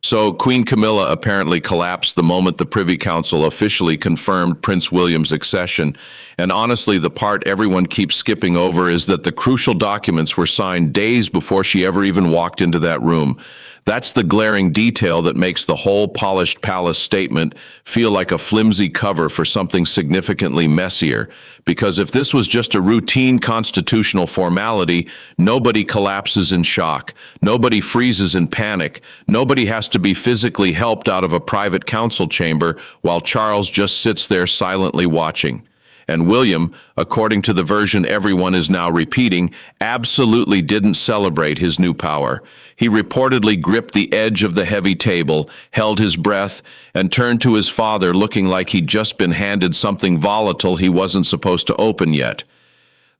So Queen Camilla apparently collapsed the moment the Privy Council officially confirmed Prince William's accession. And honestly, the part everyone keeps skipping over is that the crucial documents were signed days before she ever even walked into that room. That's the glaring detail that makes the whole polished palace statement feel like a flimsy cover for something significantly messier. Because if this was just a routine constitutional formality, nobody collapses in shock, nobody freezes in panic, nobody has to be physically helped out of a private council chamber while Charles just sits there silently watching. And William, according to the version everyone is now repeating, absolutely didn't celebrate his new power. He reportedly gripped the edge of the heavy table, held his breath, and turned to his father looking like he'd just been handed something volatile he wasn't supposed to open yet.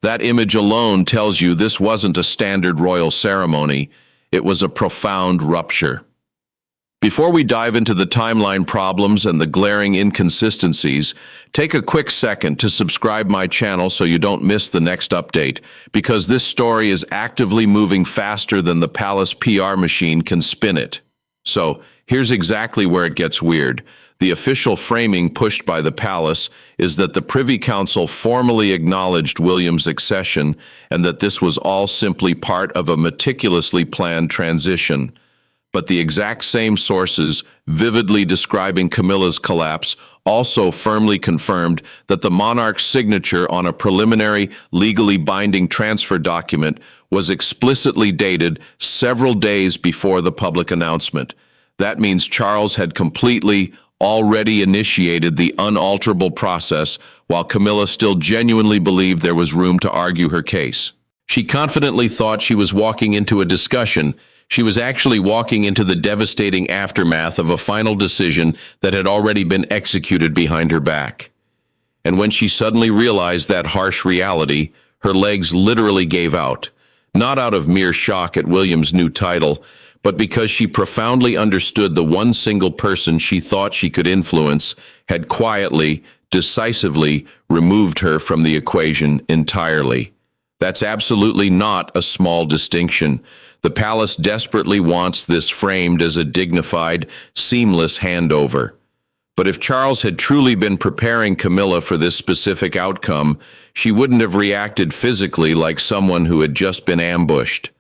That image alone tells you this wasn't a standard royal ceremony. It was a profound rupture. Before we dive into the timeline problems and the glaring inconsistencies, take a quick second to subscribe my channel so you don't miss the next update, because this story is actively moving faster than the palace PR machine can spin it. So, here's exactly where it gets weird. The official framing pushed by the palace is that the Privy Council formally acknowledged William's accession and that this was all simply part of a meticulously planned transition. But the exact same sources vividly describing Camilla's collapse also firmly confirmed that the monarch's signature on a preliminary, legally binding transfer document was explicitly dated several days before the public announcement. That means Charles had completely, already initiated the unalterable process, while Camilla still genuinely believed there was room to argue her case. She confidently thought she was walking into a discussion. She was actually walking into the devastating aftermath of a final decision that had already been executed behind her back. And when she suddenly realized that harsh reality, her legs literally gave out, not out of mere shock at William's new title, but because she profoundly understood the one single person she thought she could influence had quietly, decisively removed her from the equation entirely. That's absolutely not a small distinction. The palace desperately wants this framed as a dignified, seamless handover. But if Charles had truly been preparing Camilla for this specific outcome, she wouldn't have reacted physically like someone who had just been ambushed.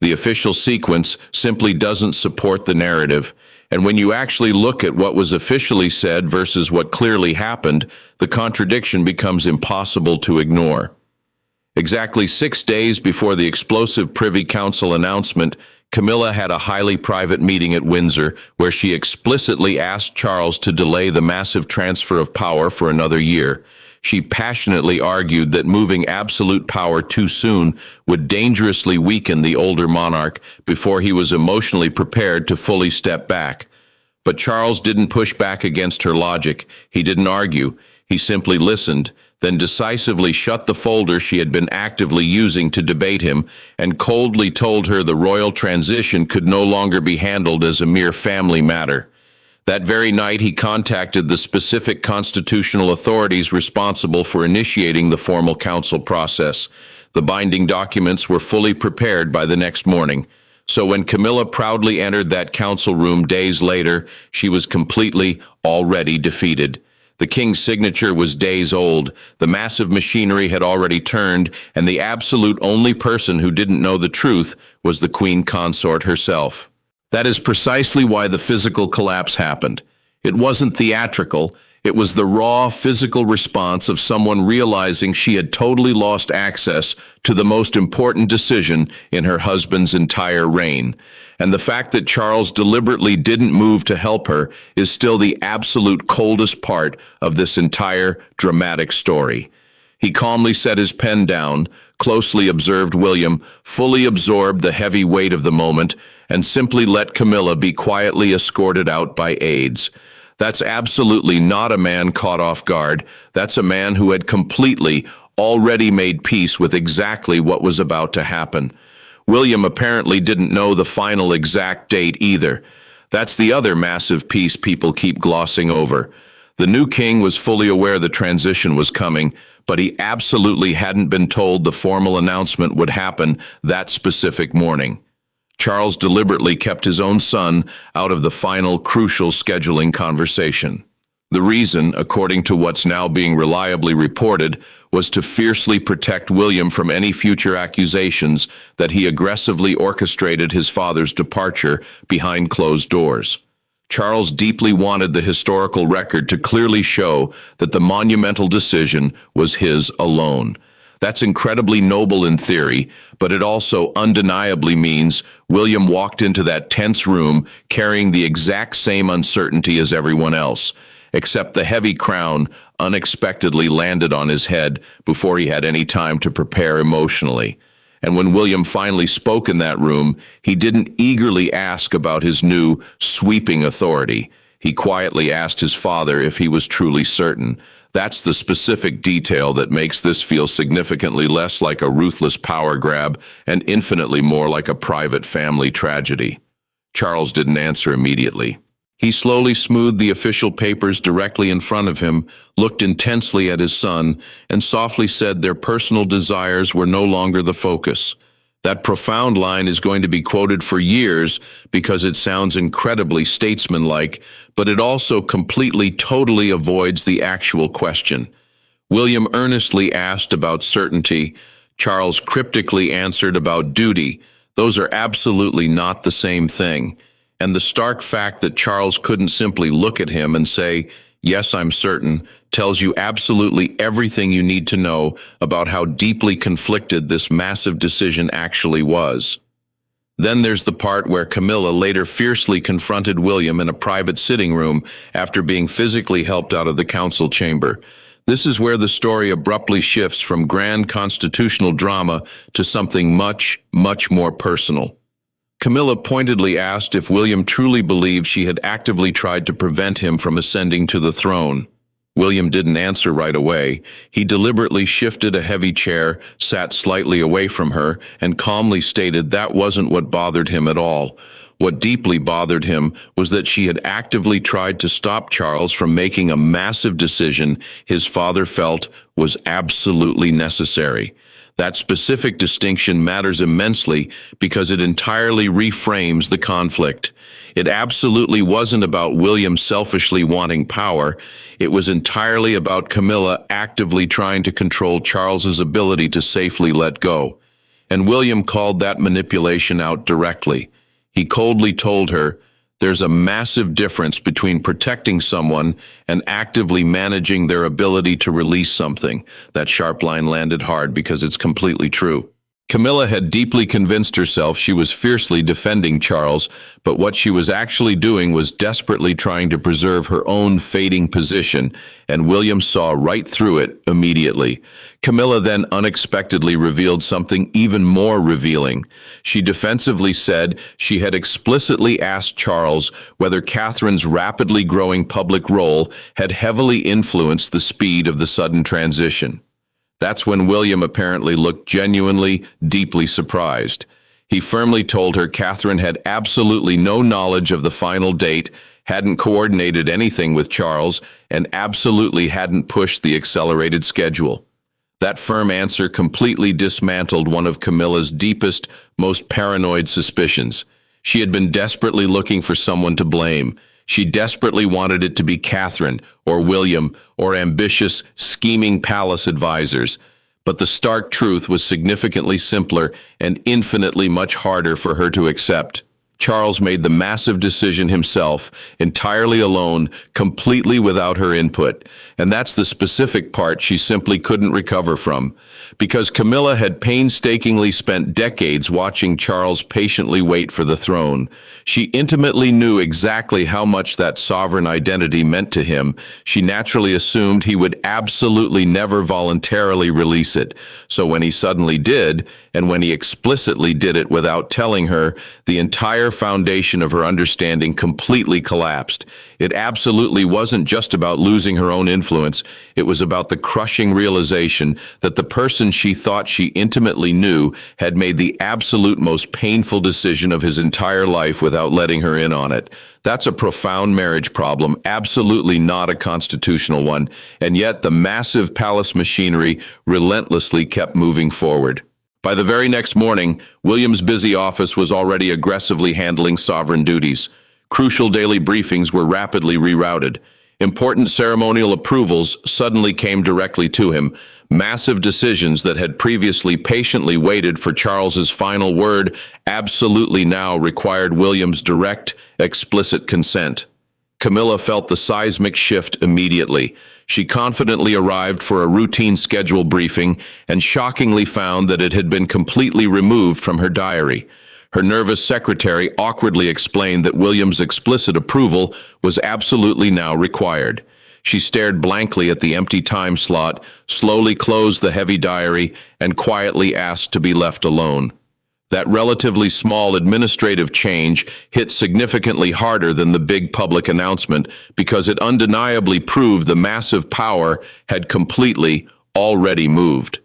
The official sequence simply doesn't support the narrative, and when you actually look at what was officially said versus what clearly happened, the contradiction becomes impossible to ignore. Exactly 6 days before the explosive Privy Council announcement, Camilla had a highly private meeting at Windsor where she explicitly asked Charles to delay the massive transfer of power for another year. She passionately argued that moving absolute power too soon would dangerously weaken the older monarch before he was emotionally prepared to fully step back. But Charles didn't push back against her logic. He didn't argue. He simply listened, then decisively shut the folder she had been actively using to debate him and coldly told her the royal transition could no longer be handled as a mere family matter. That very night, he contacted the specific constitutional authorities responsible for initiating the formal council process. The binding documents were fully prepared by the next morning. So when Camilla proudly entered that council room days later, she was completely, already defeated. The king's signature was days old, the massive machinery had already turned, and the absolute only person who didn't know the truth was the queen consort herself. That is precisely why the physical collapse happened. It wasn't theatrical. It was the raw, physical response of someone realizing she had totally lost access to the most important decision in her husband's entire reign. And the fact that Charles deliberately didn't move to help her is still the absolute coldest part of this entire dramatic story. He calmly set his pen down, closely observed William, fully absorbed the heavy weight of the moment, and simply let Camilla be quietly escorted out by aides. That's absolutely not a man caught off guard. That's a man who had completely, already made peace with exactly what was about to happen. William apparently didn't know the final exact date either. That's the other massive piece people keep glossing over. The new king was fully aware the transition was coming, but he absolutely hadn't been told the formal announcement would happen that specific morning. Charles deliberately kept his own son out of the final, crucial scheduling conversation. The reason, according to what's now being reliably reported, was to fiercely protect William from any future accusations that he aggressively orchestrated his father's departure behind closed doors. Charles deeply wanted the historical record to clearly show that the monumental decision was his alone. That's incredibly noble in theory, but it also undeniably means William walked into that tense room carrying the exact same uncertainty as everyone else, except the heavy crown unexpectedly landed on his head before he had any time to prepare emotionally. And when William finally spoke in that room, he didn't eagerly ask about his new, sweeping authority. He quietly asked his father if he was truly certain. That's the specific detail that makes this feel significantly less like a ruthless power grab and infinitely more like a private family tragedy. Charles didn't answer immediately. He slowly smoothed the official papers directly in front of him, looked intensely at his son, and softly said their personal desires were no longer the focus. That profound line is going to be quoted for years because it sounds incredibly statesmanlike, but it also completely, totally avoids the actual question. William earnestly asked about certainty. Charles cryptically answered about duty. Those are absolutely not the same thing. And the stark fact that Charles couldn't simply look at him and say, "Yes, I'm certain," tells you absolutely everything you need to know about how deeply conflicted this massive decision actually was. Then there's the part where Camilla later fiercely confronted William in a private sitting room after being physically helped out of the council chamber. This is where the story abruptly shifts from grand constitutional drama to something much, much more personal. Camilla pointedly asked if William truly believed she had actively tried to prevent him from ascending to the throne. William didn't answer right away. He deliberately shifted a heavy chair, sat slightly away from her, and calmly stated that wasn't what bothered him at all. What deeply bothered him was that she had actively tried to stop Charles from making a massive decision his father felt was absolutely necessary. That specific distinction matters immensely because it entirely reframes the conflict. It absolutely wasn't about William selfishly wanting power. It was entirely about Camilla actively trying to control Charles's ability to safely let go. And William called that manipulation out directly. He coldly told her, "There's a massive difference between protecting someone and actively managing their ability to release something." That sharp line landed hard because it's completely true. Camilla had deeply convinced herself she was fiercely defending Charles, but what she was actually doing was desperately trying to preserve her own fading position, and William saw right through it immediately. Camilla then unexpectedly revealed something even more revealing. She defensively said she had explicitly asked Charles whether Catherine's rapidly growing public role had heavily influenced the speed of the sudden transition. That's when William apparently looked genuinely, deeply surprised. He firmly told her Catherine had absolutely no knowledge of the final date, hadn't coordinated anything with Charles, and absolutely hadn't pushed the accelerated schedule. That firm answer completely dismantled one of Camilla's deepest, most paranoid suspicions. She had been desperately looking for someone to blame. She desperately wanted it to be Catherine or William or ambitious, scheming palace advisors. But the stark truth was significantly simpler and infinitely much harder for her to accept. Charles made the massive decision himself, entirely alone, completely without her input. And that's the specific part she simply couldn't recover from. Because Camilla had painstakingly spent decades watching Charles patiently wait for the throne. She intimately knew exactly how much that sovereign identity meant to him. She naturally assumed he would absolutely never voluntarily release it. So when he suddenly did, and when he explicitly did it without telling her, the entire foundation of her understanding completely collapsed. It absolutely wasn't just about losing her own influence. It was about the crushing realization that the person she thought she intimately knew had made the absolute most painful decision of his entire life without letting her in on it. That's a profound marriage problem, absolutely not a constitutional one, and yet the massive palace machinery relentlessly kept moving forward. By the very next morning, William's busy office was already aggressively handling sovereign duties. Crucial daily briefings were rapidly rerouted. Important ceremonial approvals suddenly came directly to him. Massive decisions that had previously patiently waited for Charles's final word absolutely now required William's direct, explicit consent. Camilla felt the seismic shift immediately. She confidently arrived for a routine schedule briefing and shockingly found that it had been completely removed from her diary. Her nervous secretary awkwardly explained that William's explicit approval was absolutely now required. She stared blankly at the empty time slot, slowly closed the heavy diary, and quietly asked to be left alone. That relatively small administrative change hit significantly harder than the big public announcement because it undeniably proved the massive power had completely already moved.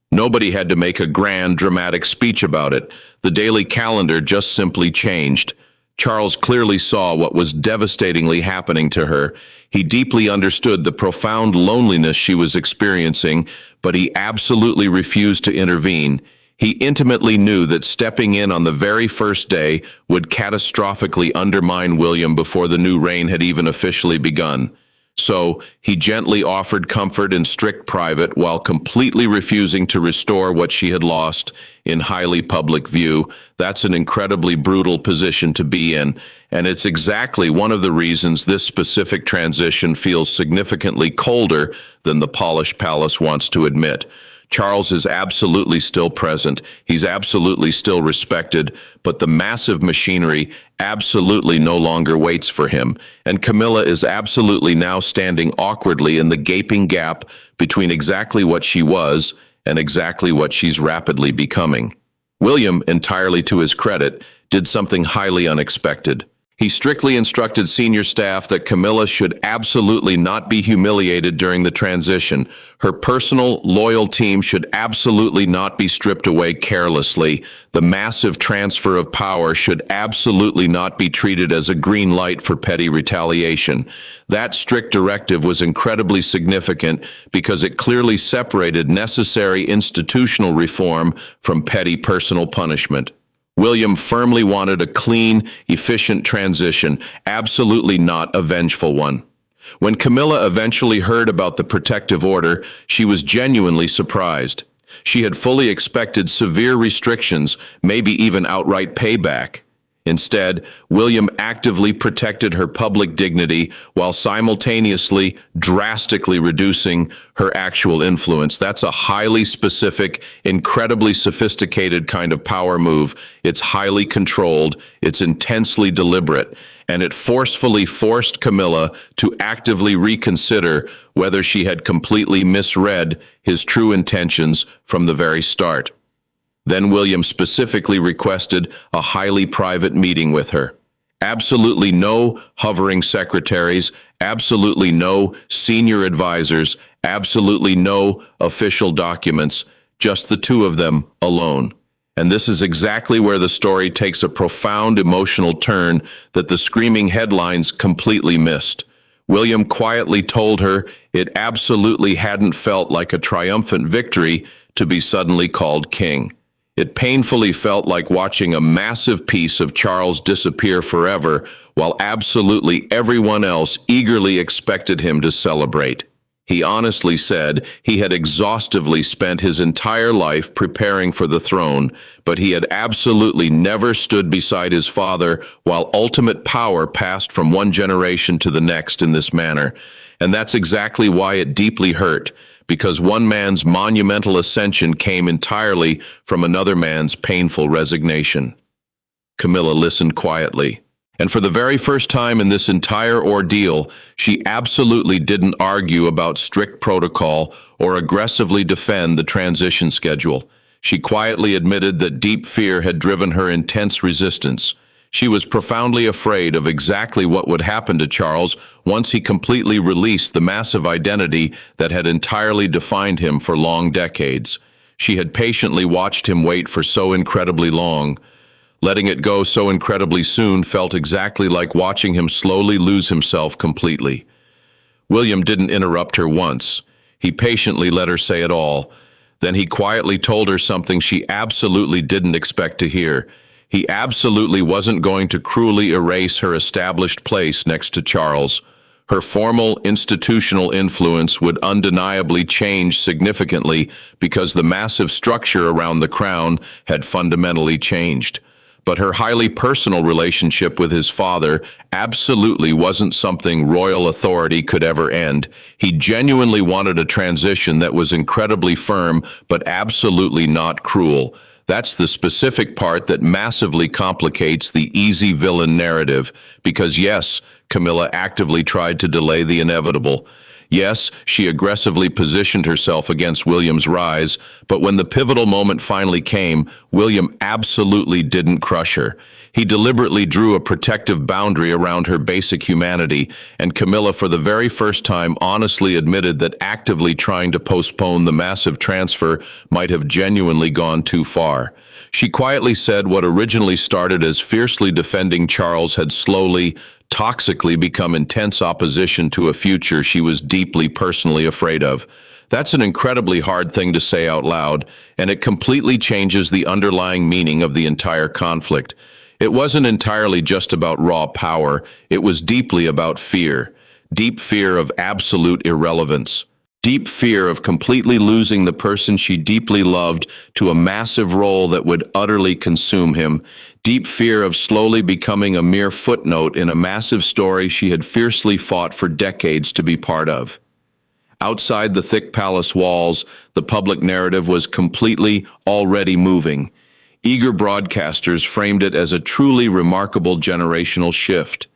Nobody had to make a grand, dramatic speech about it. The daily calendar just simply changed. Charles clearly saw what was devastatingly happening to her. He deeply understood the profound loneliness she was experiencing, but he absolutely refused to intervene. He intimately knew that stepping in on the very first day would catastrophically undermine William before the new reign had even officially begun. So he gently offered comfort in strict private while completely refusing to restore what she had lost in highly public view. That's an incredibly brutal position to be in, and it's exactly one of the reasons this specific transition feels significantly colder than the polished palace wants to admit. Charles is absolutely still present, he's absolutely still respected, but the massive machinery absolutely no longer waits for him, and Camilla is absolutely now standing awkwardly in the gaping gap between exactly what she was and exactly what she's rapidly becoming. William, entirely to his credit, did something highly unexpected. He strictly instructed senior staff that Camilla should absolutely not be humiliated during the transition. Her personal, loyal team should absolutely not be stripped away carelessly. The massive transfer of power should absolutely not be treated as a green light for petty retaliation. That strict directive was incredibly significant because it clearly separated necessary institutional reform from petty personal punishment. William firmly wanted a clean, efficient transition, absolutely not a vengeful one. When Camilla eventually heard about the protective order, she was genuinely surprised. She had fully expected severe restrictions, maybe even outright payback. Instead, William actively protected her public dignity while simultaneously drastically reducing her actual influence. That's a highly specific, incredibly sophisticated kind of power move. It's highly controlled, it's intensely deliberate, and it forcefully forced Camilla to actively reconsider whether she had completely misread his true intentions from the very start. Then William specifically requested a highly private meeting with her. Absolutely no hovering secretaries, absolutely no senior advisors, absolutely no official documents, just the two of them alone. And this is exactly where the story takes a profound emotional turn that the screaming headlines completely missed. William quietly told her it absolutely hadn't felt like a triumphant victory to be suddenly called king. It painfully felt like watching a massive piece of Charles disappear forever, while absolutely everyone else eagerly expected him to celebrate. He honestly said he had exhaustively spent his entire life preparing for the throne, but he had absolutely never stood beside his father while ultimate power passed from one generation to the next in this manner. And that's exactly why it deeply hurt, because one man's monumental ascension came entirely from another man's painful resignation. Camilla listened quietly, and for the very first time in this entire ordeal, she absolutely didn't argue about strict protocol or aggressively defend the transition schedule. She quietly admitted that deep fear had driven her intense resistance. She was profoundly afraid of exactly what would happen to Charles once he completely released the massive identity that had entirely defined him for long decades. She had patiently watched him wait for so incredibly long. Letting it go so incredibly soon felt exactly like watching him slowly lose himself completely. William didn't interrupt her once. He patiently let her say it all. Then he quietly told her something she absolutely didn't expect to hear. He absolutely wasn't going to cruelly erase her established place next to Charles. Her formal institutional influence would undeniably change significantly because the massive structure around the crown had fundamentally changed. But her highly personal relationship with his father absolutely wasn't something royal authority could ever end. He genuinely wanted a transition that was incredibly firm, but absolutely not cruel. That's the specific part that massively complicates the easy villain narrative, because yes, Camilla actively tried to delay the inevitable. Yes, she aggressively positioned herself against William's rise, but when the pivotal moment finally came, William absolutely didn't crush her. He deliberately drew a protective boundary around her basic humanity, and Camilla for the very first time honestly admitted that actively trying to postpone the massive transfer might have genuinely gone too far. She quietly said what originally started as fiercely defending Charles had slowly, toxically become intense opposition to a future she was deeply personally afraid of. That's an incredibly hard thing to say out loud, and it completely changes the underlying meaning of the entire conflict. It wasn't entirely just about raw power, it was deeply about fear. Deep fear of absolute irrelevance. Deep fear of completely losing the person she deeply loved to a massive role that would utterly consume him. Deep fear of slowly becoming a mere footnote in a massive story she had fiercely fought for decades to be part of. Outside the thick palace walls, the public narrative was completely already moving. Eager broadcasters framed it as a truly remarkable generational shift.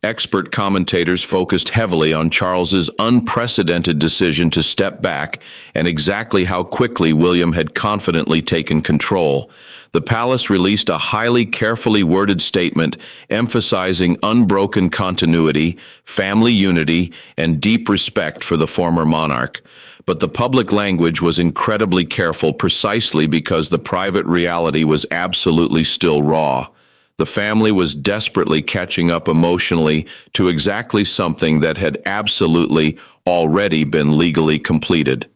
Expert commentators focused heavily on Charles's unprecedented decision to step back and exactly how quickly William had confidently taken control. The palace released a highly carefully worded statement emphasizing unbroken continuity, family unity, and deep respect for the former monarch. But the public language was incredibly careful precisely because the private reality was absolutely still raw. The family was desperately catching up emotionally to exactly something that had absolutely already been legally completed.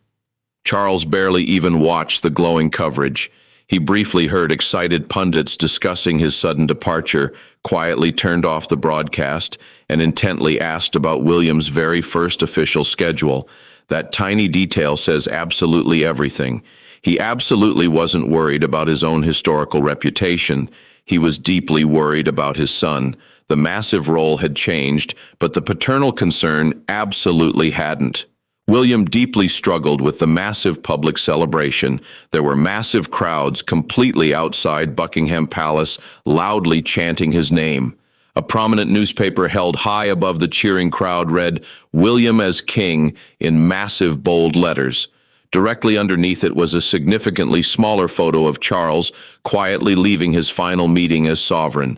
Charles barely even watched the glowing coverage. He briefly heard excited pundits discussing his sudden departure, quietly turned off the broadcast, and intently asked about William's very first official schedule. That tiny detail says absolutely everything. He absolutely wasn't worried about his own historical reputation. He was deeply worried about his son. The massive role had changed, but the paternal concern absolutely hadn't. William deeply struggled with the massive public celebration. There were massive crowds completely outside Buckingham Palace, loudly chanting his name. A prominent newspaper held high above the cheering crowd read, "William as King," in massive bold letters. Directly underneath it was a significantly smaller photo of Charles quietly leaving his final meeting as sovereign.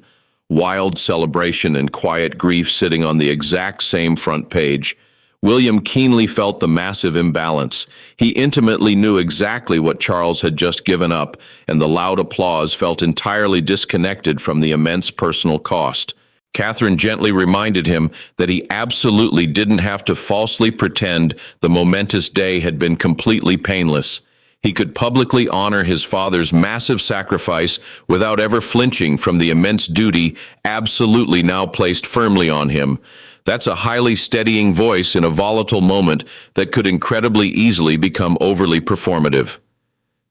Wild celebration and quiet grief sitting on the exact same front page. William keenly felt the massive imbalance. He intimately knew exactly what Charles had just given up, and the loud applause felt entirely disconnected from the immense personal cost. Catherine gently reminded him that he absolutely didn't have to falsely pretend the momentous day had been completely painless. He could publicly honor his father's massive sacrifice without ever flinching from the immense duty absolutely now placed firmly on him. That's a highly steadying voice in a volatile moment that could incredibly easily become overly performative.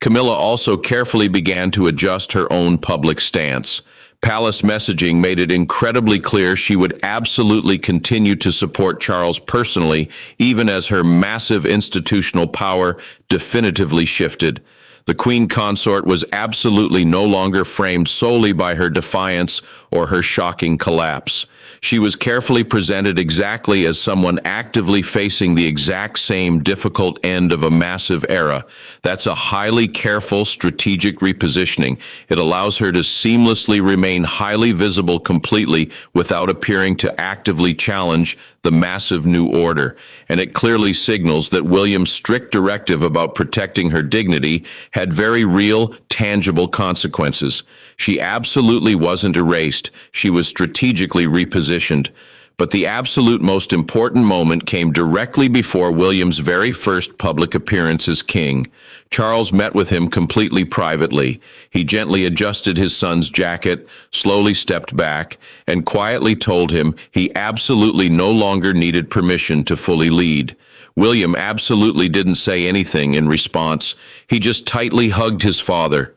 Camilla also carefully began to adjust her own public stance. Palace messaging made it incredibly clear she would absolutely continue to support Charles personally, even as her massive institutional power definitively shifted. The Queen Consort was absolutely no longer framed solely by her defiance or her shocking collapse. She was carefully presented exactly as someone actively facing the exact same difficult end of a massive era. That's a highly careful, strategic repositioning. It allows her to seamlessly remain highly visible completely without appearing to actively challenge the massive new order. And it clearly signals that William's strict directive about protecting her dignity had very real, tangible consequences. She absolutely wasn't erased. She was strategically repositioned. But the absolute most important moment came directly before William's very first public appearance as king. Charles met with him completely privately. He gently adjusted his son's jacket, slowly stepped back, and quietly told him he absolutely no longer needed permission to fully lead. William absolutely didn't say anything in response. He just tightly hugged his father.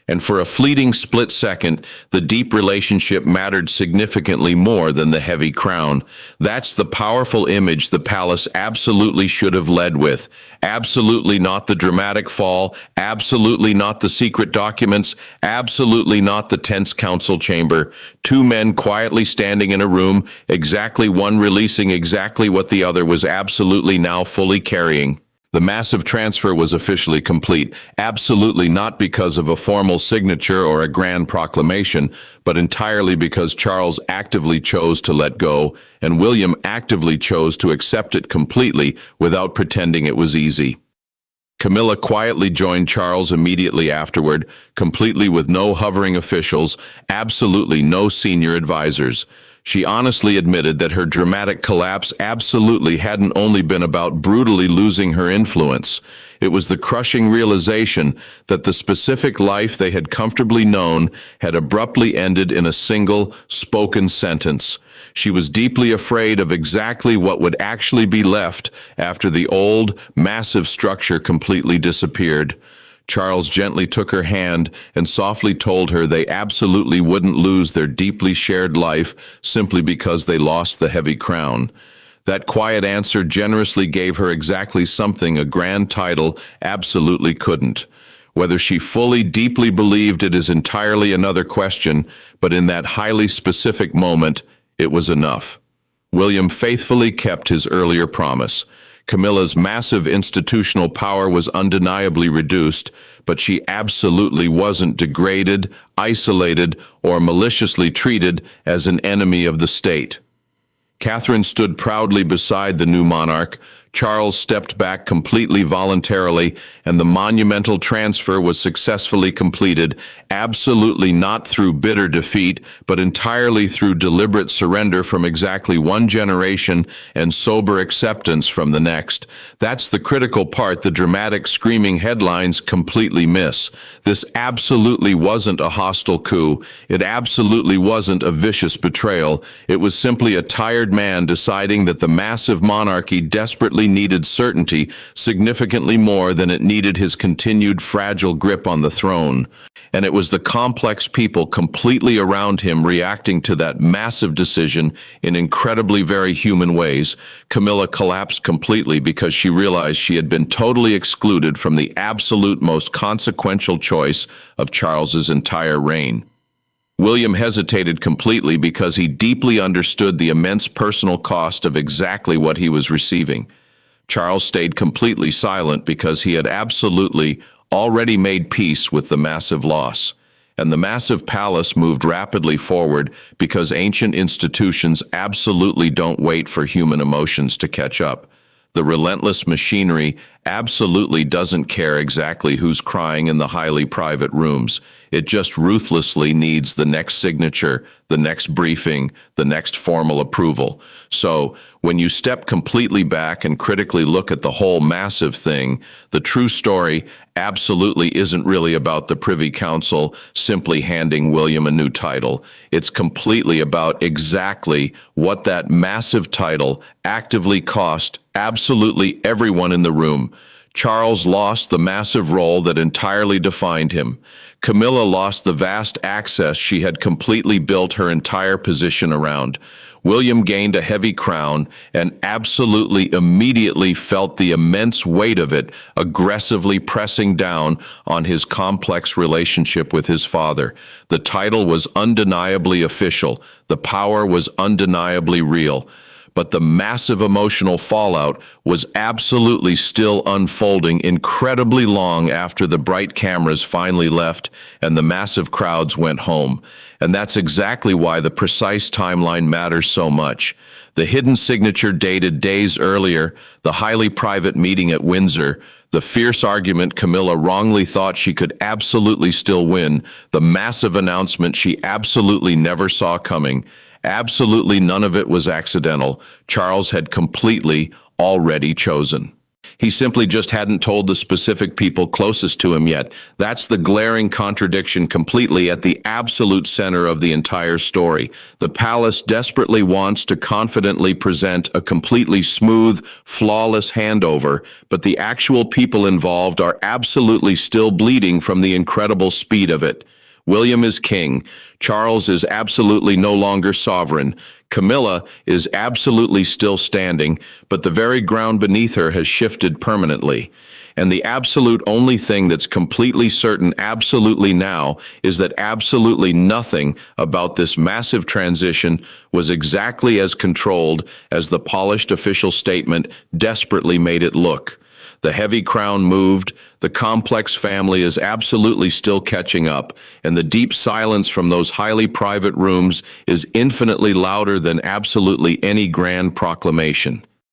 And for a fleeting split second, the deep relationship mattered significantly more than the heavy crown. That's the powerful image the palace absolutely should have led with. Absolutely not the dramatic fall, absolutely not the secret documents, absolutely not the tense council chamber. Two men quietly standing in a room, exactly one releasing exactly what the other was absolutely now fully carrying. The massive transfer was officially complete, absolutely not because of a formal signature or a grand proclamation, but entirely because Charles actively chose to let go, and William actively chose to accept it completely without pretending it was easy. Camilla quietly joined Charles immediately afterward, completely with no hovering officials, absolutely no senior advisors. She honestly admitted that her dramatic collapse absolutely hadn't only been about brutally losing her influence. It was the crushing realization that the specific life they had comfortably known had abruptly ended in a single, spoken sentence. She was deeply afraid of exactly what would actually be left after the old, massive structure completely disappeared. Charles gently took her hand and softly told her they absolutely wouldn't lose their deeply shared life simply because they lost the heavy crown. That quiet answer generously gave her exactly something a grand title absolutely couldn't. Whether she fully, deeply believed it is entirely another question, but in that highly specific moment, it was enough. William faithfully kept his earlier promise. Camilla's massive institutional power was undeniably reduced, but she absolutely wasn't degraded, isolated, or maliciously treated as an enemy of the state. Catherine stood proudly beside the new monarch. Charles stepped back completely voluntarily, and the monumental transfer was successfully completed, absolutely not through bitter defeat, but entirely through deliberate surrender from exactly one generation and sober acceptance from the next. That's the critical part the dramatic, screaming headlines completely miss. This absolutely wasn't a hostile coup. It absolutely wasn't a vicious betrayal. It was simply a tired man deciding that the massive monarchy desperately needed certainty significantly more than it needed his continued fragile grip on the throne. And it was the complex people completely around him reacting to that massive decision in incredibly very human ways. Camilla collapsed completely because she realized she had been totally excluded from the absolute most consequential choice of Charles's entire reign. William hesitated completely because he deeply understood the immense personal cost of exactly what he was receiving. Charles stayed completely silent because he had absolutely already made peace with the massive loss. And the massive palace moved rapidly forward because ancient institutions absolutely don't wait for human emotions to catch up. The relentless machinery absolutely doesn't care exactly who's crying in the highly private rooms. It just ruthlessly needs the next signature, the next briefing, the next formal approval. So, when you step completely back and critically look at the whole massive thing, the true story absolutely isn't really about the Privy Council simply handing William a new title. It's completely about exactly what that massive title actively cost absolutely everyone in the room. Charles lost the massive role that entirely defined him. Camilla lost the vast access she had completely built her entire position around. William gained a heavy crown and absolutely immediately felt the immense weight of it aggressively pressing down on his complex relationship with his father. The title was undeniably official. The power was undeniably real. But the massive emotional fallout was absolutely still unfolding incredibly long after the bright cameras finally left and the massive crowds went home. And that's exactly why the precise timeline matters so much. The hidden signature dated days earlier, the highly private meeting at Windsor, the fierce argument Camilla wrongly thought she could absolutely still win, the massive announcement she absolutely never saw coming. Absolutely none of it was accidental. Charles had completely already chosen. He simply just hadn't told the specific people closest to him yet. That's the glaring contradiction completely at the absolute center of the entire story. The palace desperately wants to confidently present a completely smooth, flawless handover, but the actual people involved are absolutely still bleeding from the incredible speed of it. William is king. Charles is absolutely no longer sovereign. Camilla is absolutely still standing, but the very ground beneath her has shifted permanently. And the absolute only thing that's completely certain absolutely now is that absolutely nothing about this massive transition was exactly as controlled as the polished official statement desperately made it look. The heavy crown moved, the complex family is absolutely still catching up, and the deep silence from those highly private rooms is infinitely louder than absolutely any grand proclamation.